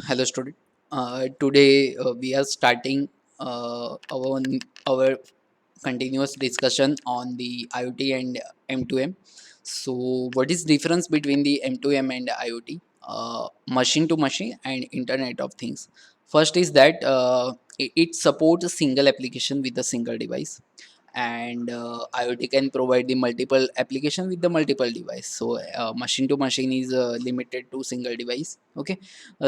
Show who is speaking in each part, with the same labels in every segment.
Speaker 1: Hello, student. Today we are starting our continuous discussion on the IoT and M2M. So, what is difference between the M2M and IoT? Machine to machine and Internet of Things. First is that it supports a single application with a single device, and IoT can provide the multiple application with the multiple device. So, machine to machine is limited to single device. Okay.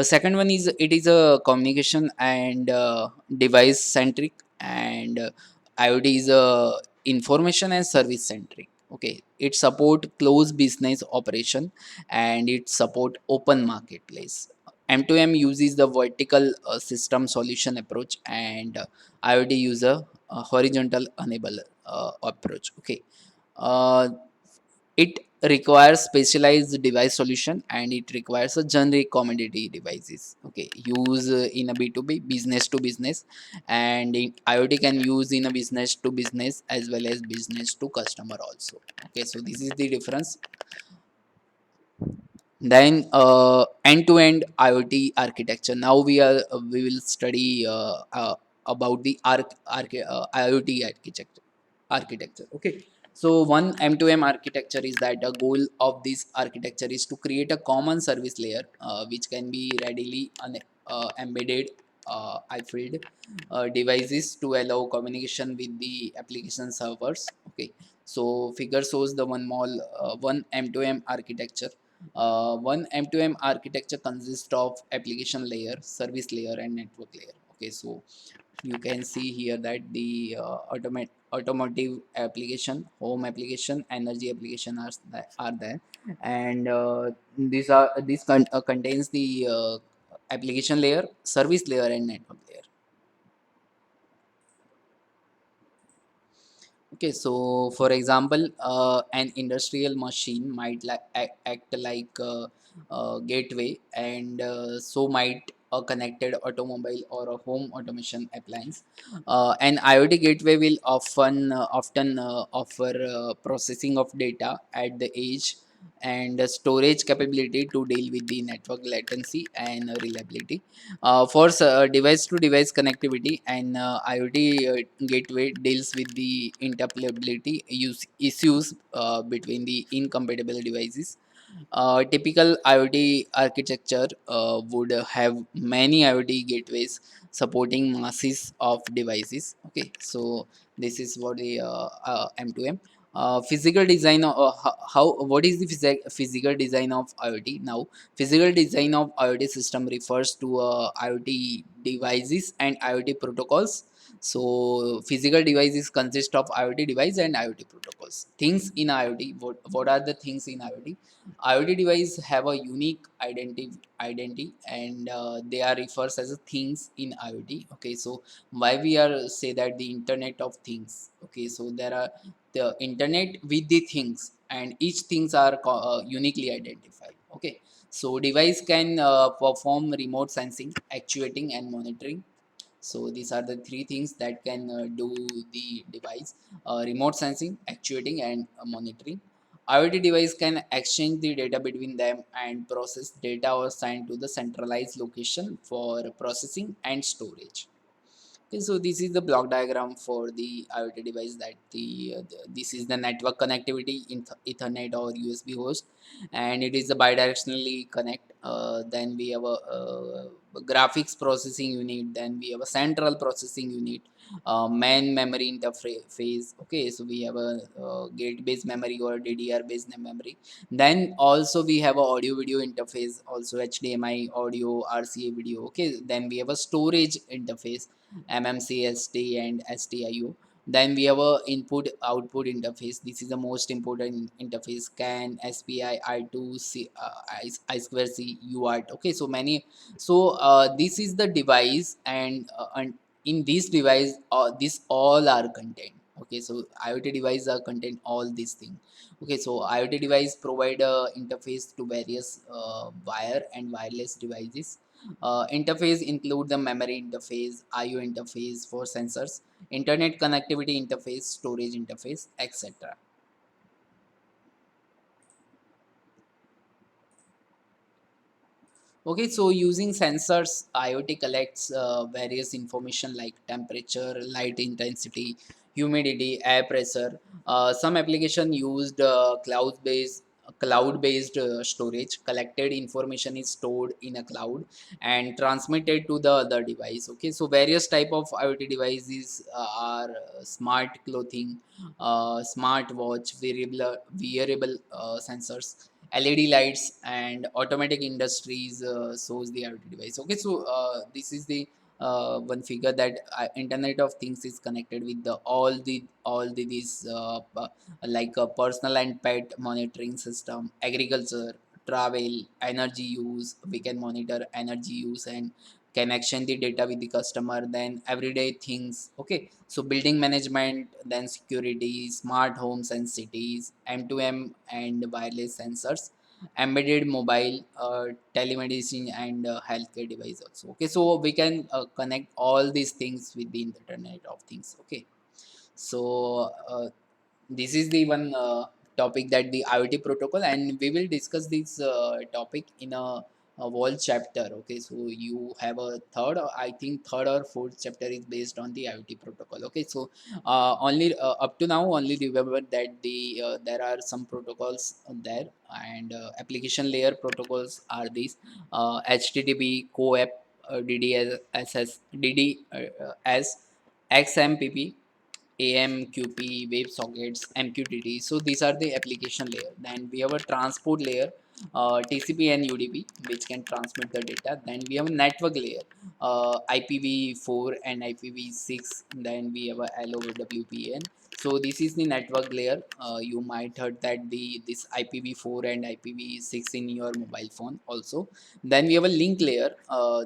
Speaker 1: Second one is it is a communication and device centric, and IoT is a information and service centric. Okay, it support close business operation and it support open marketplace. M2M uses the vertical system solution approach, and IoT use a horizontal enable approach. Okay, uh, it requires specialized device solution and it requires a generic commodity devices. Okay, use in a B2B, business to business, and IoT can use in a business to business as well as business to customer also. Okay, so this is the difference. Then end to end IoT architecture. Now we will study about the IoT architecture. Okay, so one M2M architecture is that the goal of this architecture is to create a common service layer which can be readily embedded I filled devices to allow communication with the application servers. Okay, so figure shows the one M2M architecture. One M2M architecture consists of application layer, service layer, and network layer. Okay, so you can see here that the automotive application, home application, energy application are there, and contains the application layer, service layer, and network layer. Okay, so for example, an industrial machine might act like a gateway, and so might a connected automobile or a home automation appliance. An IoT gateway will often offer processing of data at the edge and storage capability to deal with the network latency and reliability. For device to device connectivity, and IoT gateway deals with the interoperability issues between the incompatible devices. Typical IoT architecture would have many IoT gateways supporting masses of devices. Okay, so this is what the M2M. Physical design how what is the physical design of IoT? Now, physical design of IoT system refers to IoT devices and IoT protocols. So physical devices consist of IoT device and IoT protocols. Things in IoT. What are the things in IoT? IoT device have a unique identity, and they are refers as a things in IoT. Okay, so why we are say that the Internet of Things? Okay, so there are the internet with the things, and each things are uniquely identified. Okay, so device can perform remote sensing, actuating, and monitoring. So these are the three things that can do the device: remote sensing, actuating, and monitoring. IoT device can exchange the data between them and process data or send to the centralized location for processing and storage. Okay, so this is the block diagram for the IoT device that this is the network connectivity in Ethernet or USB host, and it is a bidirectionally connect. Then we have a graphics processing unit. Then we have a central processing unit, main memory interface. Okay, so we have a gate based memory or DDR based memory. Then also we have a audio video interface, also HDMI audio, RCA video. Okay, then we have a storage interface, MMCST and STIO. Then we have a input output interface. This is the most important interface: CAN, SPI, I2, I2C, UART. Okay, so many. So this is the device, and in this device, this all are contained. Okay, so IoT device are contain all these things. Okay, so IoT device provide a interface to various wire and wireless devices. Interface include the memory interface, IO interface for sensors, internet connectivity interface, storage interface, etc. Okay, so using sensors, IoT collects various information like temperature, light intensity, humidity, air pressure. Some application used cloud-based storage. Collected information is stored in a cloud and transmitted to the other device. Okay, so various type of IoT devices are smart clothing, smart watch, wearable sensors, LED lights, and automatic industries shows the IoT device. Okay, so this is the one figure that Internet of Things is connected with the all the these like a personal and pet monitoring system, agriculture, travel, energy use. We can monitor energy use and can exchange the data with the customer. Then everyday things. Okay, so building management, then security, smart homes and cities, M2M and wireless sensors, embedded mobile, telemedicine, and healthcare device also. Okay, so we can connect all these things with the Internet of Things. Okay, so this is the one topic that the IoT protocol, and we will discuss this topic in a whole chapter. Okay, so you have a third, or I think third or fourth chapter is based on the IoT protocol. Okay, so only up to now, only remember that there are some protocols there, and application layer protocols are these: HTTP, CoAP, DDSS, DDS, XMPP, AMQP, WebSockets, MQTT. So these are the application layer. Then we have a transport layer, TCP and UDP, which can transmit the data. Then we have a network layer, IPv4 and IPv6. Then we have a LOWPN. So this is the network layer. You might heard that this IPv4 and IPv6 in your mobile phone also. Then we have a link layer.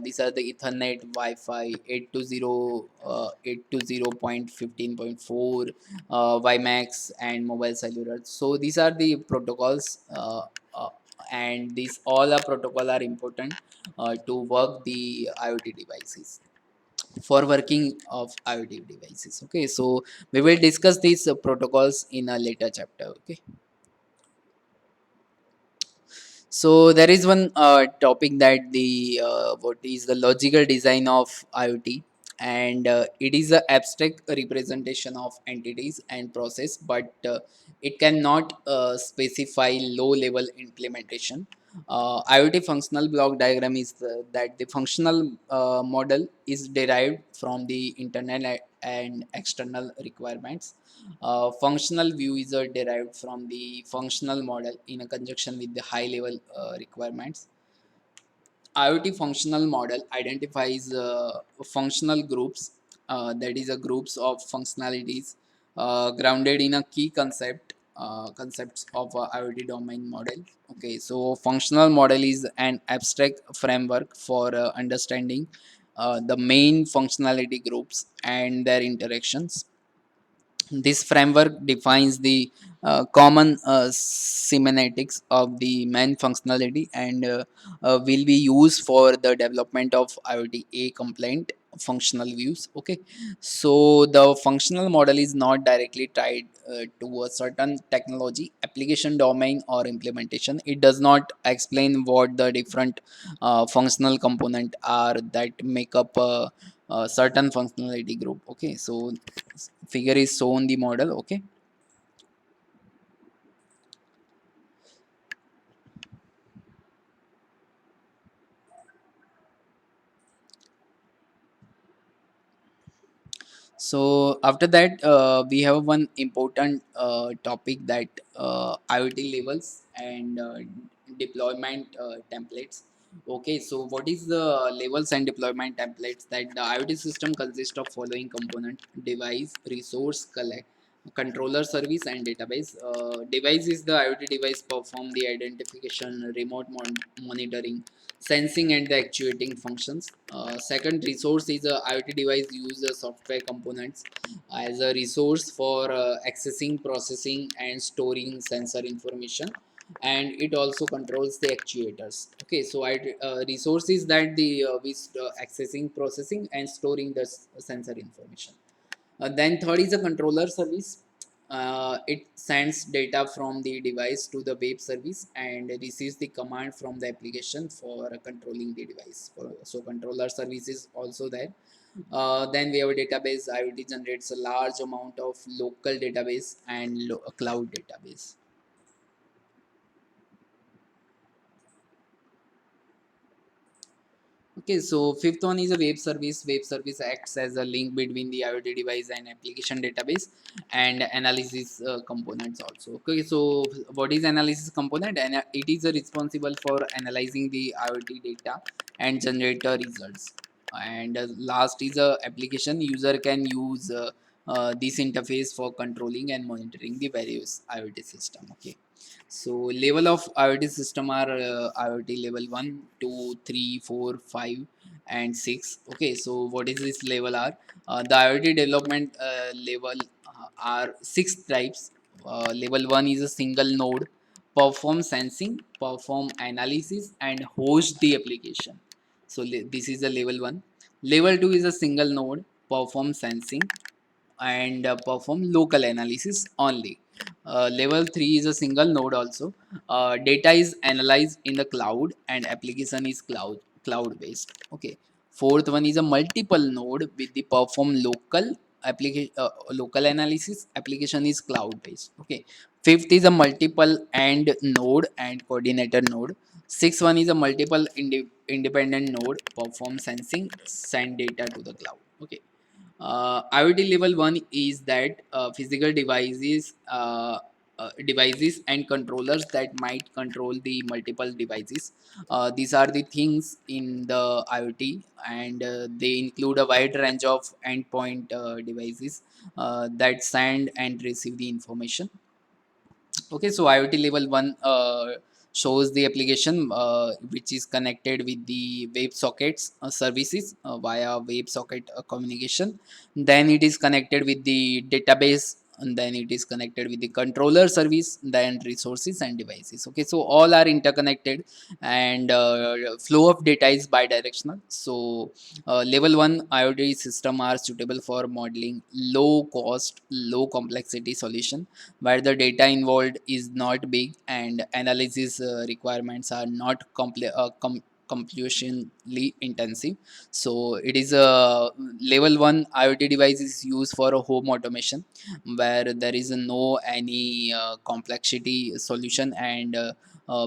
Speaker 1: These are the Ethernet, Wi-Fi, 820.15.4, WiMAX, and mobile cellular. So these are the protocols, and these all are protocol are important to work the IoT devices, for working of IoT devices. Okay, so we will discuss these protocols in a later chapter. Okay. So there is one topic that the what is the logical design of IoT, and it is an abstract representation of entities and process, but it cannot specify low-level implementation. IoT functional block diagram is that the functional model is derived from the internal and external requirements. Functional view is derived from the functional model in a conjunction with the high level requirements. IoT functional model identifies functional groups, that is, a groups of functionalities grounded in a key concepts of IoT domain model. Okay, so functional model is an abstract framework for understanding the main functionality groups and their interactions. This framework defines the common semantics of the main functionality, and will be used for the development of IoT A compliant functional views. Okay, so the functional model is not directly tied to a certain technology, application domain, or implementation. It does not explain what the different functional component are that make up a certain functionality group. Okay, so figure is shown the model. Okay, so after that we have one important topic, that IoT levels and deployment templates. Okay, so what is the levels and deployment templates? That the IoT system consists of following component: device, resource, collect, controller, service, and database. Device is the IoT device perform the identification, remote monitoring, sensing, and the actuating functions. Second, resource is a IoT device use the software components as a resource for accessing, processing, and storing sensor information, and it also controls the actuators. Okay, so resource is that the accessing, processing, and storing the sensor information. Then third is a controller service. It sends data from the device to the web service and receives the command from the application for controlling the device. So controller service is also there. Then we have a database. IoT generates a large amount of local database and cloud database. Okay, so fifth one is a web service. Web service acts as a link between the IoT device and application database and analysis components also. Okay, so what is analysis component? And it is responsible for analyzing the IoT data and generate results. And last is a application. User can use this interface for controlling and monitoring the various IoT system. Okay. So level of IoT system are IoT level 1, 2, 3, 4, 5, and 6. Okay, so what is this level are? The IoT development level are 6 types. Level 1 is a single node, perform sensing, perform analysis, and host the application. So this is the level 1. Level 2 is a single node, perform sensing, and perform local analysis only. Level 3 is a single node also. Data is analyzed in the cloud and application is cloud based. Okay. Fourth one is a multiple node with the perform local analysis. Application is cloud based. Okay. Fifth is a multiple and node and coordinator node. Sixth one is a multiple independent node perform sensing, send data to the cloud. Okay. IoT level 1 is that physical devices and controllers that might control the multiple devices. These are the things in the IoT, and they include a wide range of endpoint devices that send and receive the information. Okay, so IoT level 1 shows the application which is connected with the WebSockets services via WebSocket communication. Then it is connected with the database, and then it is connected with the controller service, then resources and devices. Okay, so all are interconnected, and flow of data is bidirectional. So level 1 IoT system are suitable for modeling low cost, low complexity solution where the data involved is not big and analysis requirements are not computationally intensive. So it is a level 1 IoT device is used for a home automation where there is no any complexity solution, and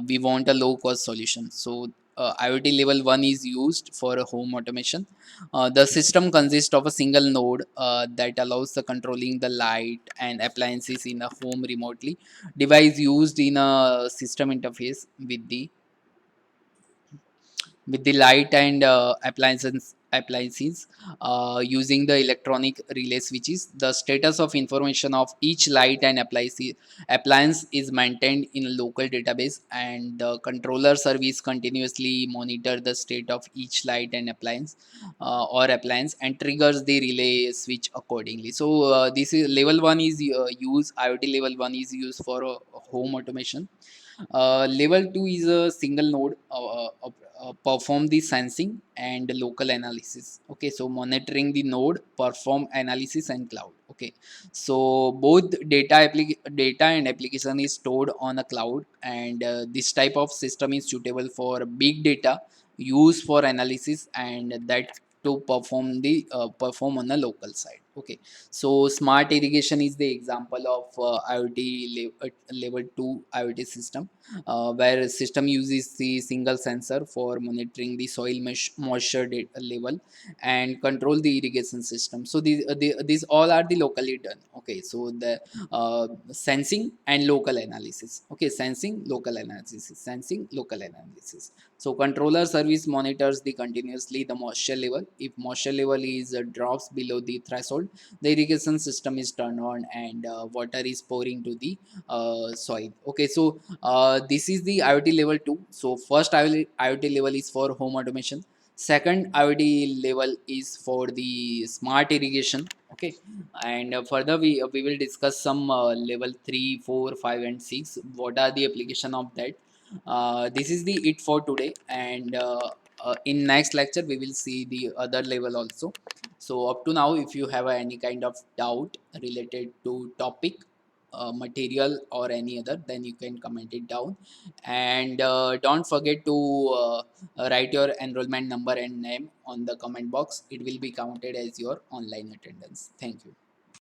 Speaker 1: we want a low cost solution. So IoT level 1 is used for a home automation. The system consists of a single node that allows the controlling the light and appliances in a home remotely. Device used in a system interface with the light and appliances using the electronic relay switches. The status of information of each light and appliance is maintained in a local database, and the controller service continuously monitor the state of each light and or appliance and triggers the relay switch accordingly. So this is level 1 is used IoT level 1 is used for home automation. Level 2 is a single node perform the sensing and local analysis. Okay, so monitoring the node, perform analysis and cloud. Okay, so both data and application is stored on a cloud, and this type of system is suitable for big data used for analysis and that to perform on the local side. Okay, so smart irrigation is the example of level 2 IoT system where system uses the single sensor for monitoring the soil moisture level and control the irrigation system. So these all are the locally done. Okay, so the sensing and local analysis. Okay, sensing local analysis. So controller service monitors the continuously the moisture level. If moisture level is drops below the threshold, the irrigation system is turned on and water is pouring to the soil. Okay, so this is the IoT level 2. So first IoT level is for home automation. Second IoT level is for the smart irrigation. Okay, and further we will discuss some level 3, 4, 5, and 6. What are the application of that? This is the it for today, and in next lecture we will see the other level also. So up to now, if you have any kind of doubt related to topic, material or any other, then you can comment it down. And don't forget to write your enrollment number and name on the comment box. It will be counted as your online attendance. Thank you.